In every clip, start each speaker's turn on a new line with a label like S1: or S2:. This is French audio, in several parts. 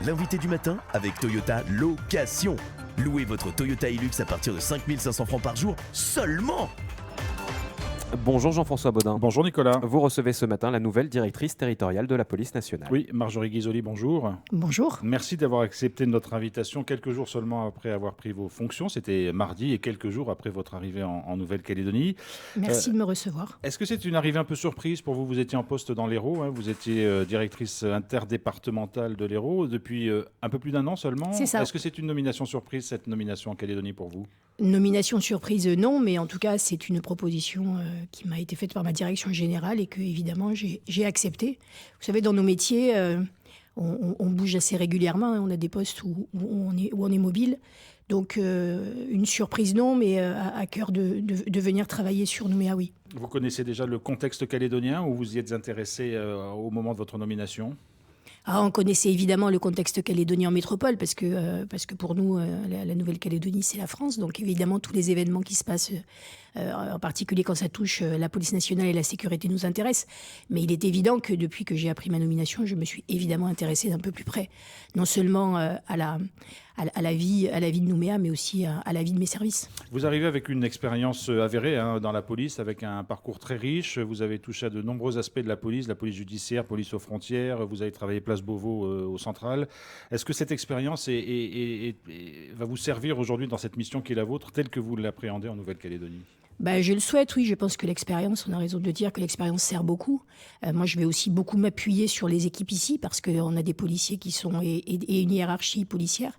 S1: L'invité du matin avec Toyota Location. Louez votre Toyota Hilux à partir de 5 500 francs par jour seulement.
S2: Bonjour Jean-François Baudin.
S3: Bonjour Nicolas.
S2: Vous recevez ce matin la nouvelle directrice territoriale de la police nationale.
S3: Oui, Marjorie Ghisoli, bonjour.
S4: Bonjour.
S3: Merci d'avoir accepté notre invitation quelques jours seulement après avoir pris vos fonctions. C'était mardi et quelques jours après votre arrivée en Nouvelle-Calédonie.
S4: Merci de me recevoir.
S3: Est-ce que c'est une arrivée un peu surprise pour vous ? Vous étiez en poste dans l'Hérault, hein. Vous étiez directrice interdépartementale de l'Hérault depuis un peu plus d'un an seulement.
S4: C'est ça.
S3: Est-ce que c'est une nomination surprise, cette nomination en Calédonie pour vous ?
S4: Nomination surprise, non, mais en tout cas, c'est une proposition qui m'a été faite par ma direction générale et que, évidemment, j'ai accepté. Vous savez, dans nos métiers, on bouge assez régulièrement. Hein. On a des postes où on est mobile. Donc, une surprise, non, mais à cœur de venir travailler sur Nouméa, oui.
S3: Vous connaissez déjà le contexte calédonien ou vous y êtes intéressé au moment de votre nomination ?
S4: On connaissait évidemment le contexte calédonien en métropole parce que pour nous, la Nouvelle-Calédonie, c'est la France. Donc évidemment, tous les événements qui se passent, en particulier quand ça touche la police nationale et la sécurité, nous intéressent. Mais il est évident que depuis que j'ai appris ma nomination, je me suis évidemment intéressée d'un peu plus près, non seulement à la vie de Nouméa, mais aussi à la vie de mes services.
S3: Vous arrivez avec une expérience avérée dans la police, avec un parcours très riche. Vous avez touché à de nombreux aspects de la police judiciaire, police aux frontières. Vous avez travaillé place Beauvau au Central. Est-ce que cette expérience va vous servir aujourd'hui dans cette mission qui est la vôtre, telle que vous l'appréhendez en Nouvelle-Calédonie ?
S4: Je le souhaite, oui. Je pense que l'expérience, on a raison de dire que l'expérience sert beaucoup. Moi, je vais aussi beaucoup m'appuyer sur les équipes ici parce qu'on a des policiers qui sont et une hiérarchie policière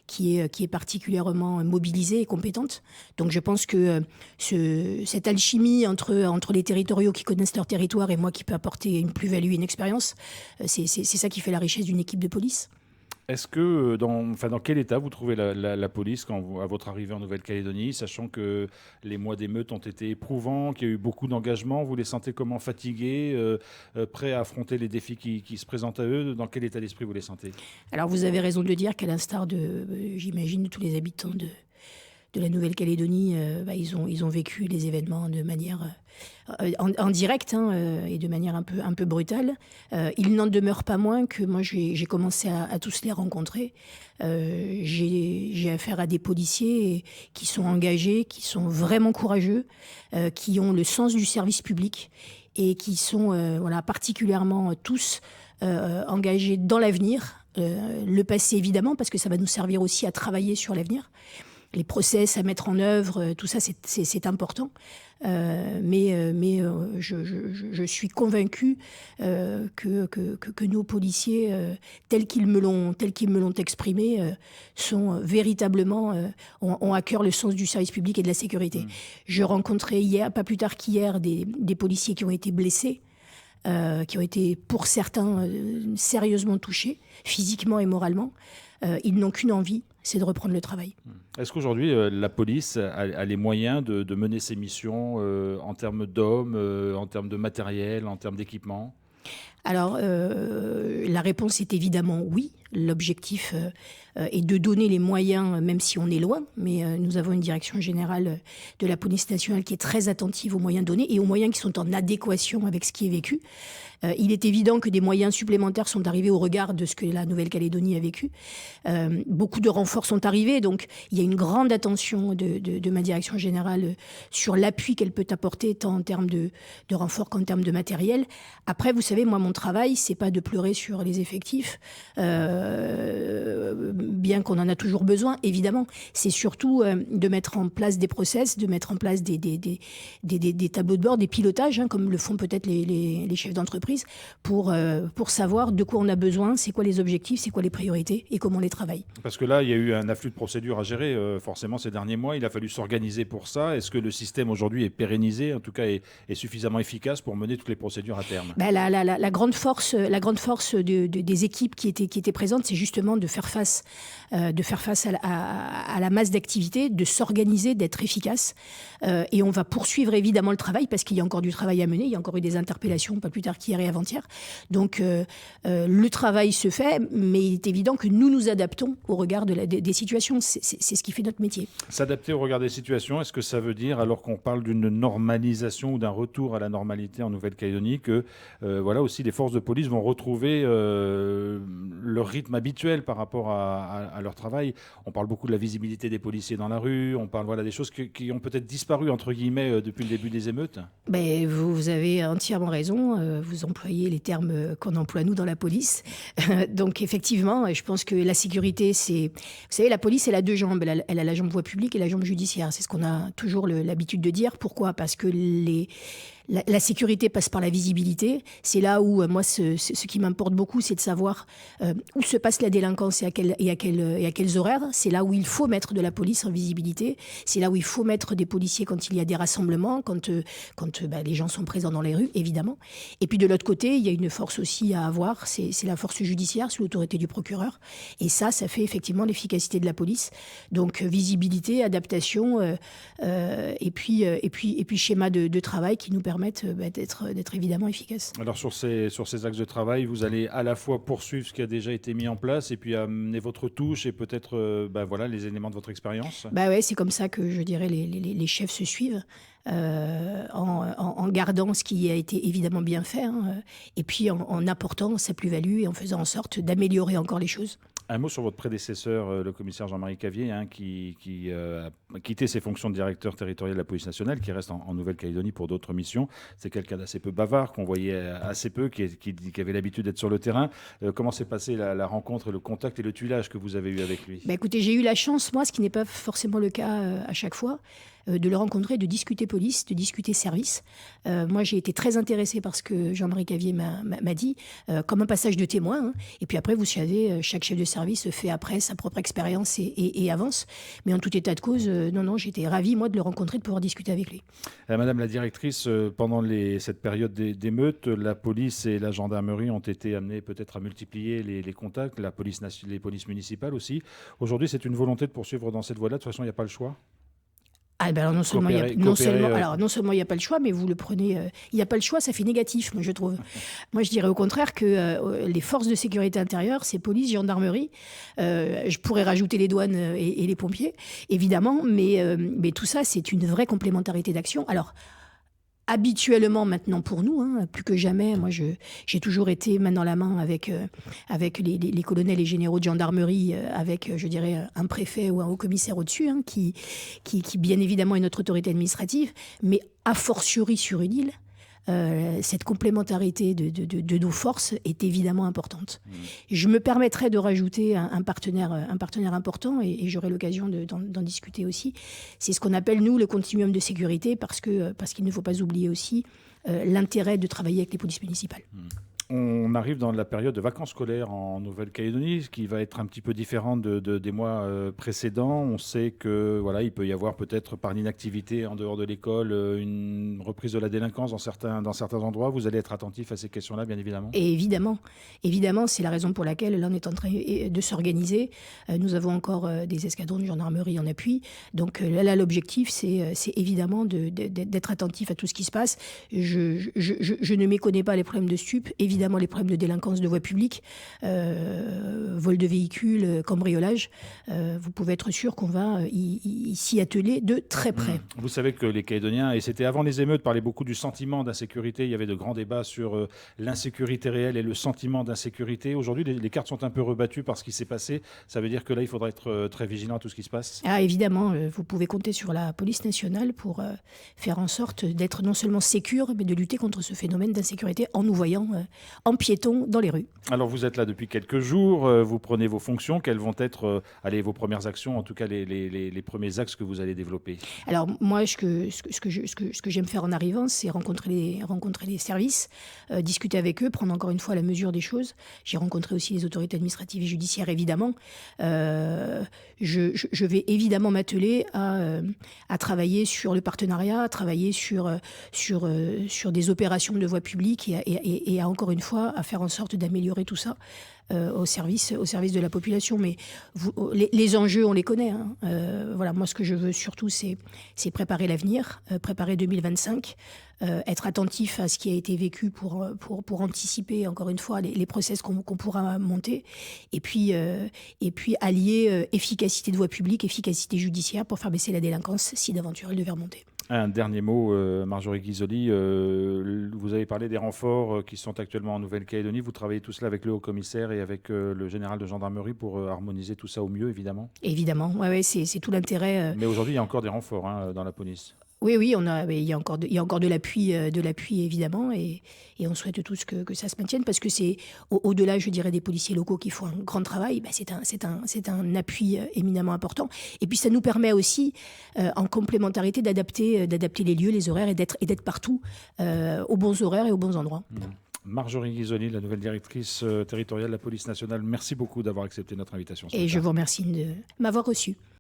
S4: qui est particulièrement mobilisée et compétente. Donc, je pense que cette alchimie entre les territoriaux qui connaissent leur territoire et moi qui peux apporter une plus-value et une expérience, c'est ça qui fait la richesse d'une équipe de police.
S3: Est-ce que, dans quel état vous trouvez la police à votre arrivée en Nouvelle-Calédonie, sachant que les mois d'émeutes ont été éprouvants, qu'il y a eu beaucoup d'engagement, vous les sentez comment, fatigués, prêts à affronter les défis qui se présentent à eux ? Dans quel état d'esprit vous les sentez ? Alors
S4: vous avez raison de dire qu'à l'instar j'imagine, de tous les habitants de la Nouvelle-Calédonie, ils ont vécu les événements de manière en direct et de manière un peu brutale. Il n'en demeure pas moins que moi j'ai commencé à tous les rencontrer. J'ai affaire à des policiers qui sont engagés, qui sont vraiment courageux, qui ont le sens du service public et qui sont particulièrement tous engagés dans l'avenir. Le passé évidemment, parce que ça va nous servir aussi à travailler sur l'avenir. Les process à mettre en œuvre, tout ça, c'est important. Mais je suis convaincue que nos policiers, tels qu'ils me l'ont exprimé, sont véritablement ont à cœur le sens du service public et de la sécurité. Je rencontrais hier, pas plus tard qu'hier, des policiers qui ont été blessés. Qui ont été, pour certains, sérieusement touchés, physiquement et moralement. Ils n'ont qu'une envie, c'est de reprendre le travail.
S3: Est-ce qu'aujourd'hui, la police a les moyens de mener ses missions en termes d'hommes, en termes de matériel, en termes d'équipement ?
S4: Alors, la réponse est évidemment oui. L'objectif est de donner les moyens, même si on est loin, mais nous avons une direction générale de la police nationale qui est très attentive aux moyens donnés et aux moyens qui sont en adéquation avec ce qui est vécu. Il est évident que des moyens supplémentaires sont arrivés au regard de ce que la Nouvelle-Calédonie a vécu. Beaucoup de renforts sont arrivés, donc il y a une grande attention de ma direction générale sur l'appui qu'elle peut apporter, tant en termes de renforts qu'en termes de matériel. Après, vous savez, moi, mon travail, c'est pas de pleurer sur les effectifs, bien qu'on en a toujours besoin, évidemment. C'est surtout de mettre en place des process, de mettre en place des tableaux de bord, des pilotages, comme le font peut-être les chefs d'entreprise, pour savoir de quoi on a besoin, c'est quoi les objectifs, c'est quoi les priorités et comment on les travaille.
S3: Parce que là, il y a eu un afflux de procédures à gérer, forcément, ces derniers mois. Il a fallu s'organiser pour ça. Est-ce que le système aujourd'hui est pérennisé, en tout cas est suffisamment efficace pour mener toutes les procédures à terme ?
S4: La grande force des équipes qui étaient présentes, c'est justement de faire face à la masse d'activités, de s'organiser, d'être efficace. Et on va poursuivre évidemment le travail parce qu'il y a encore du travail à mener. Il y a encore eu des interpellations, pas plus tard qu'hier hier et avant-hier. Donc le travail se fait, mais il est évident que nous nous adaptons au regard des situations. C'est ce qui fait notre métier.
S3: S'adapter au regard des situations, est-ce que ça veut dire, alors qu'on parle d'une normalisation ou d'un retour à la normalité en Nouvelle-Calédonie, que voilà, aussi les forces de police vont retrouver leur rythme habituel par rapport à leur travail? On parle beaucoup de la visibilité des policiers dans la rue, on parle des choses qui ont peut-être disparu, entre guillemets, depuis le début des émeutes.
S4: Ben, vous avez entièrement raison, vous employez les termes qu'on emploie nous dans la police. Donc effectivement, je pense que la sécurité, c'est... Vous savez, la police, elle a deux jambes, elle a la jambe voie publique et la jambe judiciaire. C'est ce qu'on a toujours l'habitude de dire. Pourquoi ? Parce que la sécurité passe par la visibilité. C'est là où, moi, ce qui m'importe beaucoup, c'est de savoir où se passe la délinquance et à quels horaires. C'est là où il faut mettre de la police en visibilité. C'est là où il faut mettre des policiers quand il y a des rassemblements, quand les gens sont présents dans les rues, évidemment. Et puis de l'autre côté, il y a une force aussi à avoir, c'est la force judiciaire sous l'autorité du procureur. Et ça fait effectivement l'efficacité de la police. Donc visibilité, adaptation, et puis schéma de travail qui nous permettent d'être évidemment efficaces.
S3: Alors sur ces axes de travail, vous allez à la fois poursuivre ce qui a déjà été mis en place et puis amener votre touche et peut-être les éléments de votre expérience.
S4: Ouais, c'est comme ça que je dirais les chefs se suivent. En gardant ce qui a été évidemment bien fait, et puis en apportant sa plus-value et en faisant en sorte d'améliorer encore les choses.
S3: Un mot sur votre prédécesseur, le commissaire Jean-Marie Cavier, qui a quitté ses fonctions de directeur territorial de la police nationale, qui reste en Nouvelle-Calédonie pour d'autres missions. C'est quelqu'un d'assez peu bavard, qu'on voyait assez peu, qui avait l'habitude d'être sur le terrain. Comment s'est passée la rencontre, le contact et le tuilage que vous avez eu avec lui ?
S4: Écoutez, j'ai eu la chance, moi, ce qui n'est pas forcément le cas à chaque fois, de le rencontrer, de discuter police, de discuter service. Moi, j'ai été très intéressée par ce que Jean-Marie Cavier m'a dit, comme un passage de témoin. Et puis après, vous savez, chaque chef de service fait après sa propre expérience et avance. Mais en tout état de cause, non, j'étais ravie, moi, de le rencontrer, de pouvoir discuter avec lui.
S3: Madame la directrice, pendant cette période d'émeutes, la police et la gendarmerie ont été amenées peut-être à multiplier les contacts, les polices municipales aussi. Aujourd'hui, c'est une volonté de poursuivre dans cette voie-là. De toute façon, il n'y a pas le choix.
S4: Non seulement il n'y a pas le choix, mais vous le prenez... Il n'y a pas le choix, ça fait négatif, moi, je trouve. Moi, je dirais au contraire que les forces de sécurité intérieure, c'est police, gendarmerie. Je pourrais rajouter les douanes et les pompiers, évidemment, mais tout ça, c'est une vraie complémentarité d'action. Alors, habituellement maintenant pour nous, plus que jamais, moi j'ai toujours été main dans la main avec les colonels et généraux de gendarmerie, avec je dirais un préfet ou un haut commissaire au-dessus, qui bien évidemment est notre autorité administrative, mais a fortiori sur une île. Cette complémentarité de nos forces est évidemment importante. Je me permettrai de rajouter un partenaire important, et j'aurai l'occasion d'en discuter aussi. C'est ce qu'on appelle, nous, le continuum de sécurité, parce qu'il ne faut pas oublier aussi l'intérêt de travailler avec les polices municipales.
S3: On arrive dans la période de vacances scolaires en Nouvelle-Calédonie, ce qui va être un petit peu différent des mois précédents. On sait que il peut y avoir peut-être par l'inactivité en dehors de l'école une reprise de la délinquance dans certains endroits. Vous allez être attentif à ces questions-là, bien évidemment. Et
S4: évidemment, c'est la raison pour laquelle là, on est en train de s'organiser. Nous avons encore des escadrons de gendarmerie en appui. Donc là, l'objectif, c'est évidemment d'être attentif à tout ce qui se passe. Je ne méconnais pas les problèmes de stupes. Évidemment, les problèmes de délinquance de voie publique, vol de véhicules, cambriolage, vous pouvez être sûr qu'on va s'y atteler de très près.
S3: Vous savez que les Calédoniens, et c'était avant les émeutes, parlaient beaucoup du sentiment d'insécurité. Il y avait de grands débats sur l'insécurité réelle et le sentiment d'insécurité. Aujourd'hui, les cartes sont un peu rebattues par ce qui s'est passé. Ça veut dire que là, il faudra être très vigilant à tout ce qui se passe.
S4: Évidemment, vous pouvez compter sur la police nationale pour faire en sorte d'être non seulement sécure, mais de lutter contre ce phénomène d'insécurité en nous voyant en piéton dans les rues.
S3: Alors vous êtes là depuis quelques jours, vous prenez vos fonctions, quelles vont être vos premières actions, en tout cas les premiers axes que vous allez développer?
S4: Alors moi, ce que j'aime faire en arrivant, c'est rencontrer les services, discuter avec eux, prendre encore une fois la mesure des choses. J'ai rencontré aussi les autorités administratives et judiciaires, évidemment. Je vais évidemment m'atteler à travailler sur le partenariat, à travailler sur des opérations de voie publique et à encore une fois, à faire en sorte d'améliorer tout ça. au service de la population. Mais les enjeux, on les connaît. Hein. Voilà, moi, ce que je veux surtout, c'est préparer l'avenir, préparer 2025, être attentif à ce qui a été vécu pour anticiper, encore une fois, les process qu'on pourra monter. Et puis allier efficacité de voie publique, efficacité judiciaire pour faire baisser la délinquance si d'aventure elle devait remonter.
S3: Un dernier mot, Marjorie Ghisoli. Vous avez parlé des renforts qui sont actuellement en Nouvelle-Calédonie. Vous travaillez tout cela avec le haut-commissaire et avec le général de gendarmerie pour harmoniser tout ça au mieux, évidemment.
S4: Évidemment, ouais, c'est tout l'intérêt.
S3: Mais aujourd'hui, il y a encore des renforts dans la police.
S4: Oui, il y a encore de l'appui, évidemment, et on souhaite tous que ça se maintienne parce que c'est au-delà, je dirais, des policiers locaux qui font un grand travail. C'est un appui éminemment important. Et puis ça nous permet aussi, en complémentarité, d'adapter les lieux, les horaires et d'être partout aux bons horaires et aux bons endroits.
S3: Marjorie Ghisoli, la nouvelle directrice territoriale de la police nationale, merci beaucoup d'avoir accepté notre invitation.
S4: Et je vous remercie de m'avoir reçu.